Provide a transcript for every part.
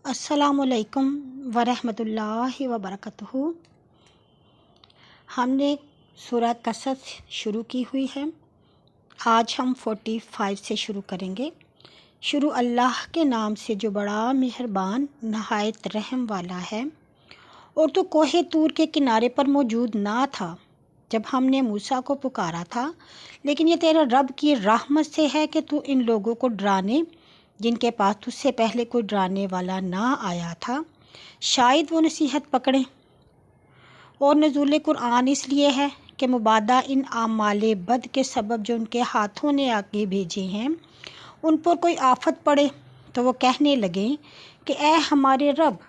अस्सलाम वालेकुम वरहमतुल्लाहि वबरकatuhu। हमने सूरह कसस शुरू की हुई है। आज हम 45 से शुरू करेंगे। शुरू अल्लाह के नाम से जो बड़ा मेहरबान नहायत रहम वाला है। और तो कोहे तूर के किनारे पर मौजूद ना था जब हमने मूसा को पुकारा था, लेकिन ये तेरा रब की रहमत से है कि तू इन लोगों को डराने जिनके पास तुझसे पहले कोई डराने वाला ना आया था, शायद वो नसीहत पकड़ें। और नज़ूल कुरान इसलिए है कि मुबादा इन आमाले बद के सबब जो उनके हाथों ने आगे भेजे हैं उन पर कोई आफत पड़े तो वो कहने लगें कि ए हमारे रब,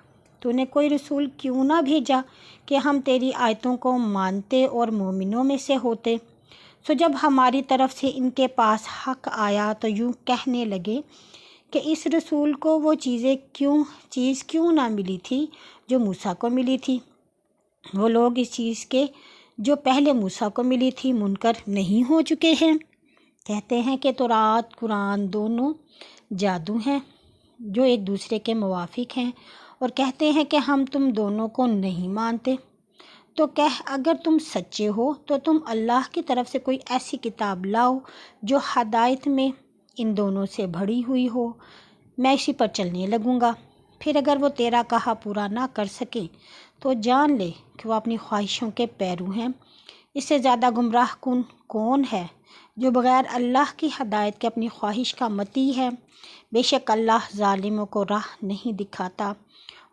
तूने कोई रसूल क्यों ना भेजा कि हम तेरी आयतों को मानते और मोमिनों में से होते। सो जब हमारी तरफ से इनके पास हक आया तो यूँ कहने लगे कि इस रसूल को वो चीज़ क्यों ना मिली थी जो मूसा को मिली थी। वो लोग इस चीज़ के जो पहले मूसा को मिली थी मुनकर नहीं हो चुके हैं। कहते हैं कि तौरात कुरान दोनों जादू हैं जो एक दूसरे के मुवाफिक हैं, और कहते हैं कि हम तुम दोनों को नहीं मानते। तो कह, अगर तुम सच्चे हो तो तुम अल्लाह की तरफ से कोई ऐसी किताब लाओ जो हदायत में इन दोनों से भरी हुई हो, मैं इसी पर चलने लगूँगा। फिर अगर वो तेरा कहा पूरा ना कर सके तो जान ले कि वो अपनी ख्वाहिशों के पैरू हैं। इससे ज़्यादा गुमराह कुन कौन है जो बग़ैर अल्लाह की हदायत के अपनी ख्वाहिश का मती है। बेशक अल्लाह ज़ालिमों को राह नहीं दिखाता।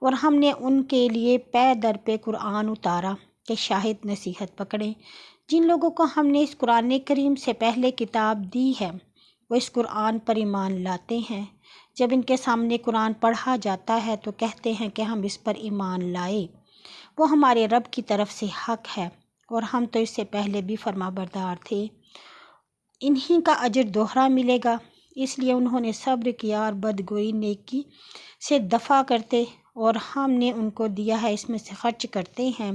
और हमने उनके लिए पे दर पे कुरान उतारा कि शाहिद नसीहत पकड़ें। जिन लोगों को हमने इस कुरान करीम से पहले किताब दी है वो इस कुरान पर ईमान लाते हैं। जब इनके सामने कुरान पढ़ा जाता है तो कहते हैं कि हम इस पर ईमान लाए, वो हमारे रब की तरफ से हक है और हम तो इससे पहले भी फरमाबरदार थे। इन्हीं का अजर दोहरा मिलेगा। इसलिए उन्होंने सब्र किया और बदगोई नेकी से दफ़ा करते और हमने उनको दिया है इसमें से खर्च करते हैं।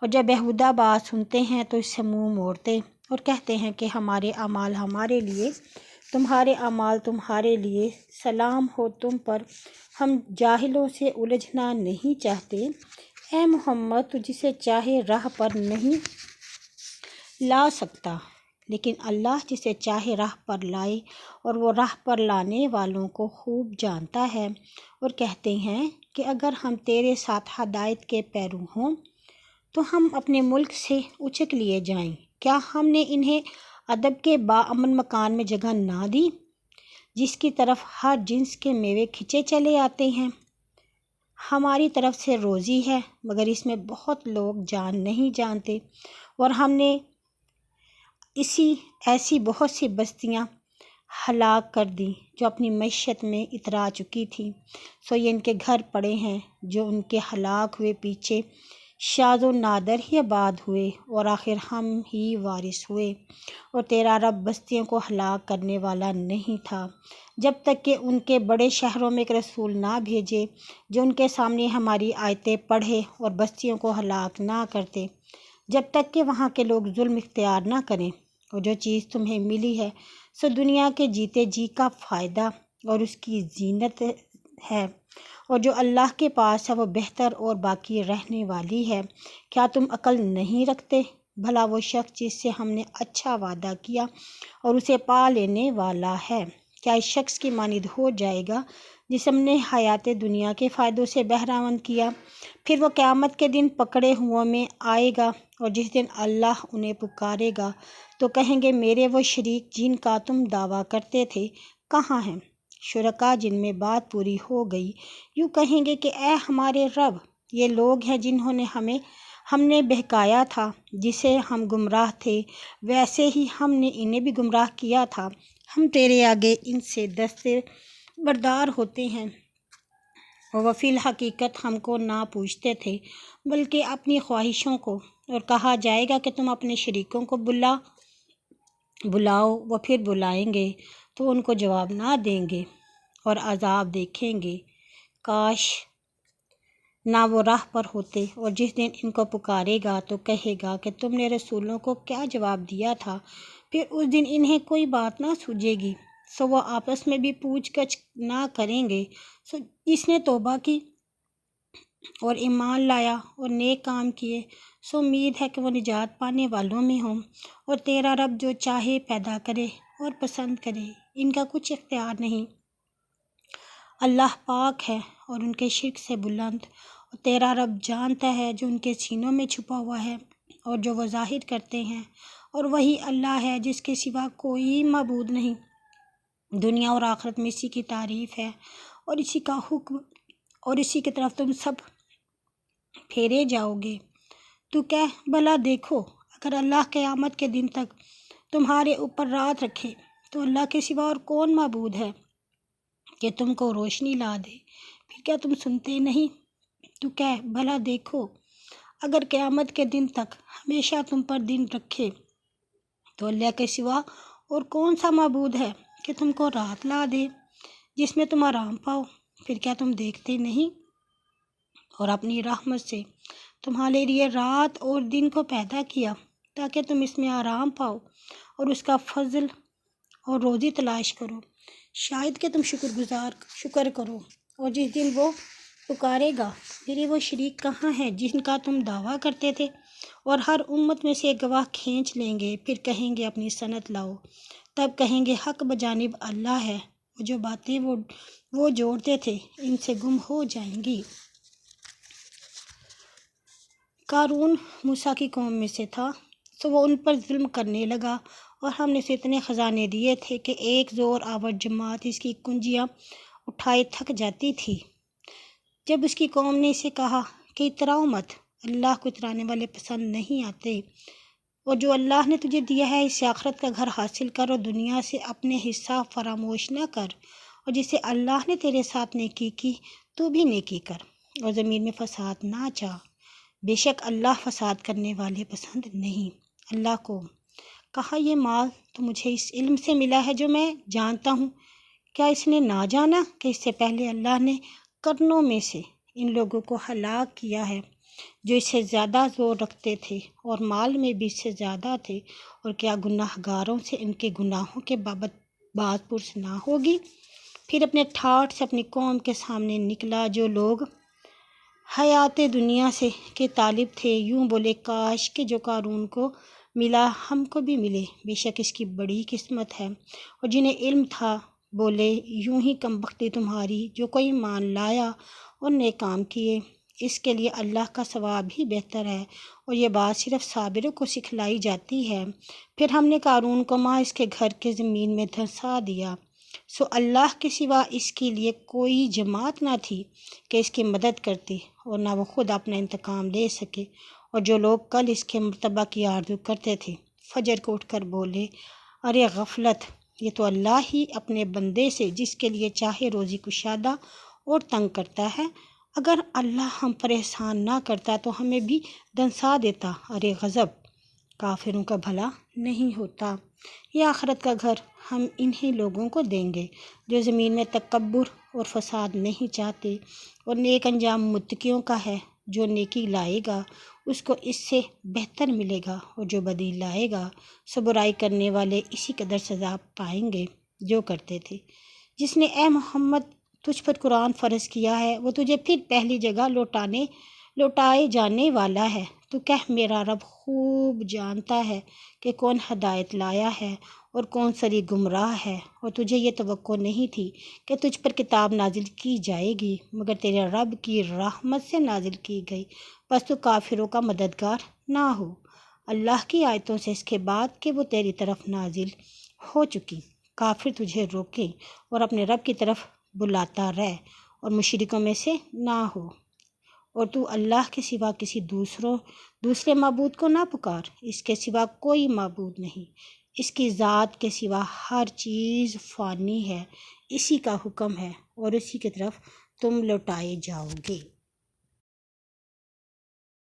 और जब बेहुदा बात सुनते हैं तो इससे मुंह मोड़ते और कहते हैं कि हमारे अमाल हमारे लिए, तुम्हारे अमाल तुम्हारे लिए, सलाम हो तुम पर, हम जाहिलों से उलझना नहीं चाहते। ए मोहम्मद, तू जिसे चाहे राह पर नहीं ला सकता, लेकिन अल्लाह जिसे चाहे राह पर लाए और वो राह पर लाने वालों को खूब जानता है। और कहते हैं कि अगर हम तेरे साथ हदायत के पैरू हों तो हम अपने मुल्क से उचक लिए जाएं। क्या हमने इन्हें अदब के बाअमन मकान में जगह ना दी जिसकी तरफ हर जिन्स के मेवे खिंचे चले आते हैं। हमारी तरफ से रोज़ी है मगर इसमें बहुत लोग जान नहीं जानते। और हमने ऐसी बहुत सी बस्तियां हलाक कर दी जो अपनी मईशत में इतरा चुकी थी। सो ये इनके घर पड़े हैं जो उनके हलाक हुए पीछे शाज़ो नादर ही आबाद हुए और आखिर हम ही वारिस हुए। और तेरा रब बस्तियों को हलाक करने वाला नहीं था जब तक कि उनके बड़े शहरों में एक रसूल ना भेजे जो उनके सामने हमारी आयतें पढ़े और बस्तियों को हलाक ना करते, जब तक कि वहाँ के लोग जुल्म इख्तियार ना करें। और जो चीज़ तुम्हें मिली है सो दुनिया के जीते जी का फ़ायदा और उसकी जीनत है, और जो अल्लाह के पास है वो बेहतर और बाकी रहने वाली है। क्या तुम अक्ल नहीं रखते? भला वो शख्स जिससे हमने अच्छा वादा किया और उसे पा लेने वाला है, क्या इस शख्स की मानिद हो जाएगा जिसे हमने हयात दुनिया के फ़ायदों से बहरामंद किया। फिर वो क़यामत के दिन पकड़े हुओं में आएगा और जिस दिन अल्लाह उन्हें पुकारेगा तो कहेंगे मेरे वो शरीक जिनका तुम दावा करते थे कहाँ हैं? शुरका जिनमें बात पूरी हो गई यूँ कहेंगे कि ए हमारे रब, ये लोग हैं जिन्होंने हमने बहकाया था। जिसे हम गुमराह थे वैसे ही हमने इन्हें भी गुमराह किया था। हम तेरे आगे इनसे दस्ते बरदार होते हैं और वह फिल हकीकत हमको ना पूछते थे बल्कि अपनी ख्वाहिशों को। और कहा जाएगा कि तुम अपने शरीकों को बुलाओ, वो फिर बुलाएंगे तो उनको जवाब ना देंगे और अजाब देखेंगे। काश ना वो राह पर होते। और जिस दिन इनको पुकारेगा तो कहेगा कि तुमने रसूलों को क्या जवाब दिया था। फिर उस दिन इन्हें कोई बात ना सूझेगी سو وہ آپس میں بھی پوچھ گچھ نہ کریں گے۔ سو جس نے توبہ کی اور ایمان لایا اور نیک کام کیے، سو امید ہے کہ وہ نجات پانے والوں میں ہوں۔ اور تیرا رب جو چاہے پیدا کرے اور پسند کرے، ان کا کچھ اختیار نہیں۔ اللہ پاک ہے اور ان کے شرک سے بلند، اور تیرا رب جانتا ہے جو ان کے سینوں میں چھپا ہوا ہے اور جو وہ ظاہر کرتے ہیں، اور وہی اللہ ہے جس کے سوا کوئی معبود نہیں۔ دنیا اور آخرت میں اسی کی تعریف ہے اور اسی کا حکم، اور اسی کی طرف تم سب پھیرے جاؤ گے۔ تو کہہ بھلا دیکھو، اگر اللہ قیامت کے دن تک تمہارے اوپر رات رکھے تو اللہ کے سوا اور کون معبود ہے کہ تم کو روشنی لا دے؟ پھر کیا تم سنتے نہیں؟ تو کہہ بھلا دیکھو، اگر قیامت کے دن تک ہمیشہ تم پر دن رکھے تو اللہ کے سوا اور کون سا معبود ہے کہ تم کو رات لا دے جس میں تم آرام پاؤ؟ پھر کیا تم دیکھتے نہیں؟ اور اپنی رحمت سے تمہارے لیے رات اور دن کو پیدا کیا تاکہ تم اس میں آرام پاؤ اور اس کا فضل اور روزی تلاش کرو، شاید کہ تم شکر کرو۔ اور جس دن وہ پکارے گا، میرے وہ شریک کہاں ہیں جن کا تم دعویٰ کرتے تھے؟ اور ہر امت میں سے ایک گواہ کھینچ لیں گے، پھر کہیں گے اپنی سند لاؤ۔ تب کہیں گے حق بجانب اللہ ہے، اور جو باتیں وہ جوڑتے تھے ان سے گم ہو جائیں گی۔ قارون موسیٰ کی قوم میں سے تھا، سو وہ ان پر ظلم کرنے لگا، اور ہم نے اسے اتنے خزانے دیے تھے کہ ایک زور آور جماعت اس کی کنجیاں اٹھائے تھک جاتی تھی۔ جب اس کی قوم نے اسے کہا کہ اتراؤ مت، اللہ کو اترانے والے پسند نہیں آتے، اور جو اللہ نے تجھے دیا ہے اسے آخرت کا گھر حاصل کر اور دنیا سے اپنے حصہ فراموش نہ کر، اور جسے اللہ نے تیرے ساتھ نیکی کی تو بھی نیکی کر، اور زمین میں فساد نہ چاہ، بے شک اللہ فساد کرنے والے پسند نہیں۔ اللہ کو کہا یہ مال تو مجھے اس علم سے ملا ہے جو میں جانتا ہوں، کیا اس نے نہ جانا کہ اس سے پہلے اللہ نے قرنوں میں سے ان لوگوں کو ہلاک کیا ہے جو اس سے زیادہ زور رکھتے تھے اور مال میں بھی اس سے زیادہ تھے، اور کیا گناہ گاروں سے ان کے گناہوں کے بابت بات پرس نہ ہوگی؟ پھر اپنے ٹھاٹھ سے اپنی قوم کے سامنے نکلا، جو لوگ حیات دنیا سے کے طالب تھے، یوں بولے کاش کہ جو قارون کو ملا ہم کو بھی ملے، بے شک اس کی بڑی قسمت ہے۔ اور جنہیں علم تھا بولے یوں ہی کم بختی تمہاری، جو کوئی مان لایا اور نیک کام کیے، اس کے لیے اللہ کا ثواب ہی بہتر ہے، اور یہ بات صرف صابروں کو سکھلائی جاتی ہے۔ پھر ہم نے قارون کو ماں اس کے گھر کے زمین میں دھنسا دیا، سو اللہ کے سوا اس کے لیے کوئی جماعت نہ تھی کہ اس کی مدد کرتی، اور نہ وہ خود اپنا انتقام لے سکے۔ اور جو لوگ کل اس کے مرتبہ کی آرزو کرتے تھے، فجر کو اٹھ کر بولے ارے غفلت، یہ تو اللہ ہی اپنے بندے سے جس کے لیے چاہے روزی کشادہ اور تنگ کرتا ہے، اگر اللہ ہم پر احسان نہ کرتا تو ہمیں بھی دنسا دیتا، ارے غضب، کافروں کا بھلا نہیں ہوتا۔ یہ آخرت کا گھر ہم انہی لوگوں کو دیں گے جو زمین میں تکبر اور فساد نہیں چاہتے، اور نیک انجام متقیوں کا ہے، جو نیکی لائے گا اس کو اس سے بہتر ملے گا، اور جو بدی لائے گا سو برائی کرنے والے اسی قدر سزا پائیں گے جو کرتے تھے۔ جس نے اے محمد تجھ پر قرآن فرض کیا ہے وہ تجھے پھر پہلی جگہ لوٹائے جانے والا ہے۔ تو کہہ میرا رب خوب جانتا ہے کہ کون ہدایت لایا ہے اور کون سری گمراہ ہے، اور تجھے یہ توقع نہیں تھی کہ تجھ پر کتاب نازل کی جائے گی مگر تیرے رب کی رحمت سے نازل کی گئی، بس تو کافروں کا مددگار نہ ہو اللہ کی آیتوں سے اس کے بعد کہ وہ تیری طرف نازل ہو چکی۔ کافر تجھے روکیں اور اپنے رب کی طرف بلاتا رہ، اور مشرکوں میں سے نہ ہو، اور تو اللہ کے سوا کسی دوسرے معبود کو نہ پکار، اس کے سوا کوئی معبود نہیں، اس کی ذات کے سوا ہر چیز فانی ہے، اسی کا حکم ہے اور اسی کی طرف تم لوٹائے جاؤ گے۔